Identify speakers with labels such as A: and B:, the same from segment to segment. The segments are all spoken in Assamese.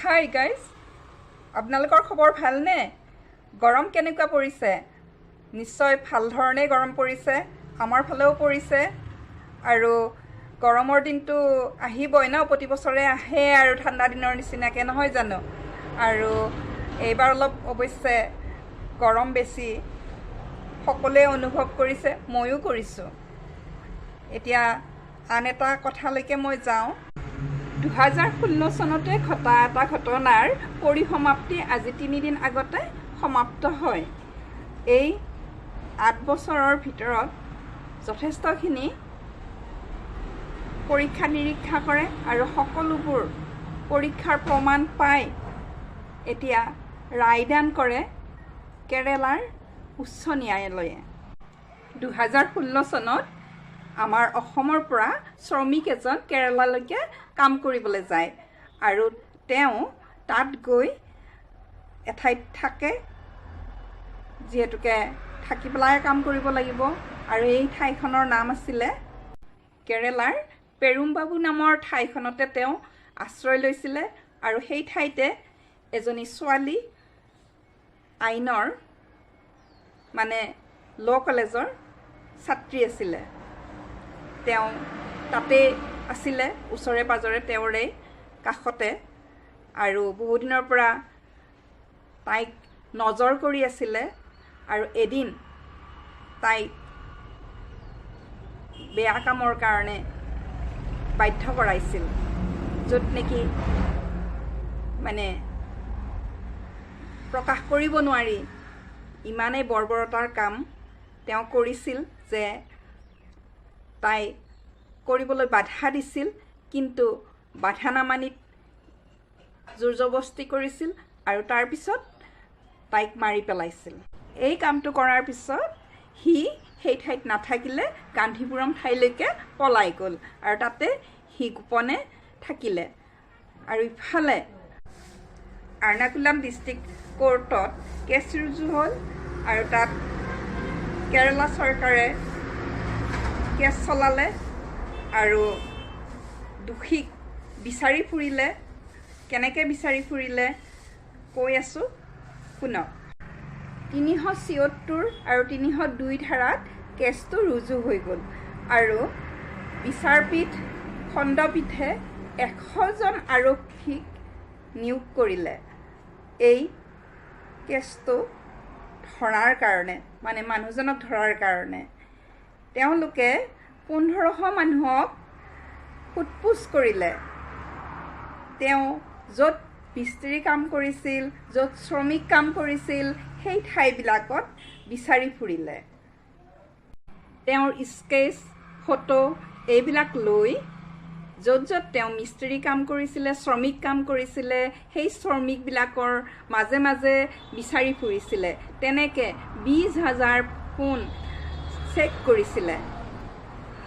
A: হাই গাইজ, আপোনালোকৰ খবৰ ভালনে? গৰম কেনেকুৱা পৰিছে? নিশ্চয় ভাল ধৰণে গৰম পৰিছে, আমাৰ ফালেও পৰিছে। আৰু গৰমৰ দিনটো আহিবই ন, প্ৰতি বছৰে আহে আৰু ঠাণ্ডা দিনৰ নিচিনাকৈ, নহয় জানো? আৰু এইবাৰ অলপ অৱশ্যে গৰম বেছি, সকলোৱে অনুভৱ কৰিছে, ময়ো কৰিছোঁ। এতিয়া আন এটা কথালৈকে মই যাওঁ। 2016 চনতে ঘটা এটা ঘটনাৰ পৰিসমাপ্তি আজি 3 দিন আগতে সমাপ্ত হয়। এই 8 বছৰৰ ভিতৰত যথেষ্টখিনি পৰীক্ষা নিৰীক্ষা কৰে আৰু সকলোবোৰ পৰীক্ষাৰ প্ৰমাণ পাই এতিয়া ৰায়দান কৰে কেৰেলাৰ উচ্চ ন্যায়ালয়ে। 2016 চনত আমাৰ অসমৰ পৰা শ্ৰমিক এজন কেৰেলালৈকে কাম কৰিবলৈ যায় আৰু তেওঁ তাত গৈ এঠাইত থাকে, যিহেতুকে থাকি পেলাই কাম কৰিব লাগিব। আৰু এই ঠাইখনৰ নাম আছিলে কেৰেলাৰ পেৰুম্বাবু নামৰ ঠাইখনতে তেওঁ আশ্ৰয় লৈছিলে। আৰু সেই ঠাইতে এজনী ছোৱালী আইনৰ মানে ল' কলেজৰ ছাত্ৰী আছিলে। তেওঁ তাতে আছিলে, ওচৰে পাজৰে তেওঁৰে কাষতে, আৰু বহুদিনৰ পৰা তাইক নজৰ কৰি আছিলে। আৰু এদিন তাইক বেয়া কামৰ কাৰণে বাধ্য কৰাইছিল, য'ত নেকি মানে প্ৰকাশ কৰিব নোৱাৰি ইমানেই বৰ্বৰতাৰ কাম তেওঁ কৰিছিল যে তাই কৰিবলৈ বাধা দিছিল, কিন্তু বাধা নামানি জোৰ জবস্তি কৰিছিল আৰু তাৰপিছত তাইক মাৰি পেলাইছিল। এই কামটো কৰাৰ পিছত সি সেই ঠাইত নাথাকিলে, গান্ধীপুৰম ঠাইলৈকে পলাই গ'ল আৰু তাতে সি গোপনে থাকিলে। আৰু ইফালে এৰ্নাকুলাম ডিষ্ট্ৰিক্ট কোৰ্টত কেছ ৰুজু হ'ল আৰু তাত কেৰেলা চৰকাৰে কেছ চলালে আৰু দোষীক বিচাৰি ফুৰিলে। কেনেকৈ বিচাৰি ফুৰিলে কৈ আছোঁ, শুনক। 376 আৰু 302 ধাৰাত কেছটো ৰুজু হৈ গ'ল আৰু বিচাৰপীঠ খণ্ডপীঠে 100জন আৰক্ষীক নিয়োগ কৰিলে এই কেছটো ধৰাৰ কাৰণে, মানে মানুহজনক ধৰাৰ কাৰণে। তেওঁলোকে 1500 মানুহক সোধপোছ কৰিলে। তেওঁ য'ত মিস্ত্ৰী কাম কৰিছিল, য'ত শ্ৰমিক কাম কৰিছিল, সেই ঠাইবিলাকত বিচাৰি ফুৰিলে। তেওঁৰ স্কেচ, ফটো এইবিলাক লৈ য'ত য'ত তেওঁ মিস্ত্ৰী কাম কৰিছিলে, শ্ৰমিক কাম কৰিছিলে, সেই শ্ৰমিকবিলাকৰ মাজে মাজে বিচাৰি ফুৰিছিলে। তেনেকৈ 20,000 ফোন চেক কৰিছিলে।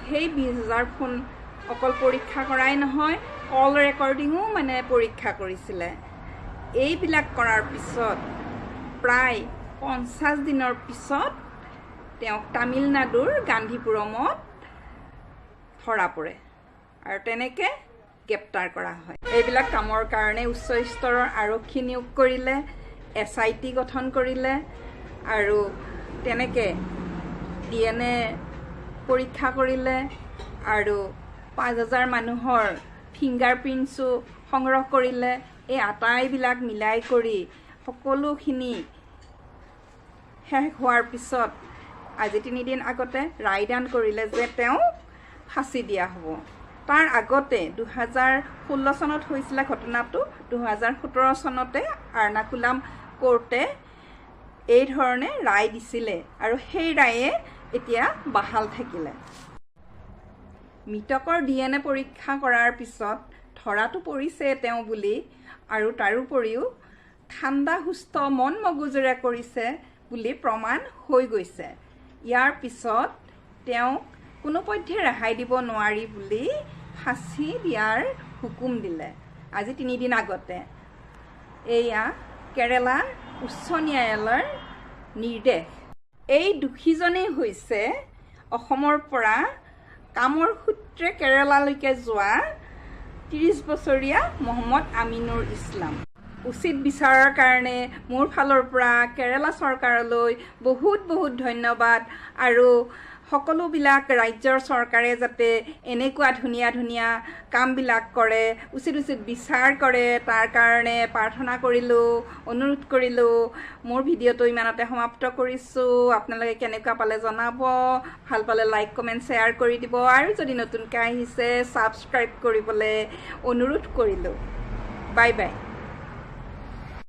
A: সেই 20,000 ফোন অকল পৰীক্ষা কৰাই নহয়, কল ৰেকৰ্ডিঙো মানে পৰীক্ষা কৰিছিলে। এইবিলাক কৰাৰ পিছত প্ৰায় 50 দিনৰ পিছত তেওঁক তামিলনাডুৰ গান্ধীপুৰমত ধৰা পৰে আৰু তেনেকৈ গ্ৰেপ্তাৰ কৰা হয়। এইবিলাক কামৰ কাৰণে উচ্চ স্তৰৰ আৰক্ষী নিয়োগ কৰিলে, SIT গঠন কৰিলে আৰু তেনেকৈ DNA পৰীক্ষা কৰিলে আৰু 5,000 মানুহৰ ফিংগাৰ প্ৰিণ্টছো সংগ্ৰহ কৰিলে। এই আটাইবিলাক মিলাই কৰি সকলোখিনি শেষ হোৱাৰ পিছত আজি 3 দিন আগতে ৰায়দান কৰিলে যে তেওঁ ফাঁচি দিয়া হ'ব। তাৰ আগতে 2016 চনত হৈছিলে ঘটনাটো, 2017 চনতে এৰ্নাকুলাম কোৰ্টে এই ধৰণে ৰায় দিছিলে আৰু সেই ৰায়ে এতিয়া বাহাল থাকিলে। মৃতকৰ DNA পৰীক্ষা কৰাৰ পিছত ধৰাটো পৰিছে তেওঁ বুলি, আৰু তাৰোপৰিও ঠাণ্ডা সুস্থ মন মগজুৰে কৰিছে বুলি প্ৰমাণ হৈ গৈছে। ইয়াৰ পিছত তেওঁক কোনোপধ্যে ৰেহাই দিব নোৱাৰি বুলি ফাঁচি দিয়াৰ হুকুম দিলে আজি 3 দিন আগতে। এয়া কেৰেলা উচ্চ ন্যায়ালয়ৰ নিৰ্দেশ। এই দোষীজনেই হৈছে অসমৰ পৰা কামৰ সূত্ৰে কেৰেলালৈকে যোৱা 30 বছৰীয়া মহম্মদ আমিনুৰ ইছলাম। উচিত বিচাৰৰ কাৰণে মোৰ ফালৰ পৰা কেৰালা চৰকাৰলৈ বহুত বহুত ধন্যবাদ আৰু সকলোবিলাক ৰাজ্যৰ চৰকাৰে যাতে এনেকুৱা ধুনীয়া ধুনীয়া কামবিলাক কৰে উচিত বিচাৰ কৰে তাৰ কাৰণে প্ৰাৰ্থনা কৰিলোঁ অনুৰোধ কৰিলোঁ মোৰ ভিডিঅ'টো ইমানতে সমাপ্ত কৰিছোঁ আপোনালোকে কেনেকুৱা পালে জনাব ভাল পালে লাইক কমেণ্ট শ্বেয়াৰ কৰি দিব আৰু যদি নতুনকৈ আহিছে ছাবস্ক্ৰাইব কৰিবলৈ অনুৰোধ কৰিলোঁ বাই বাই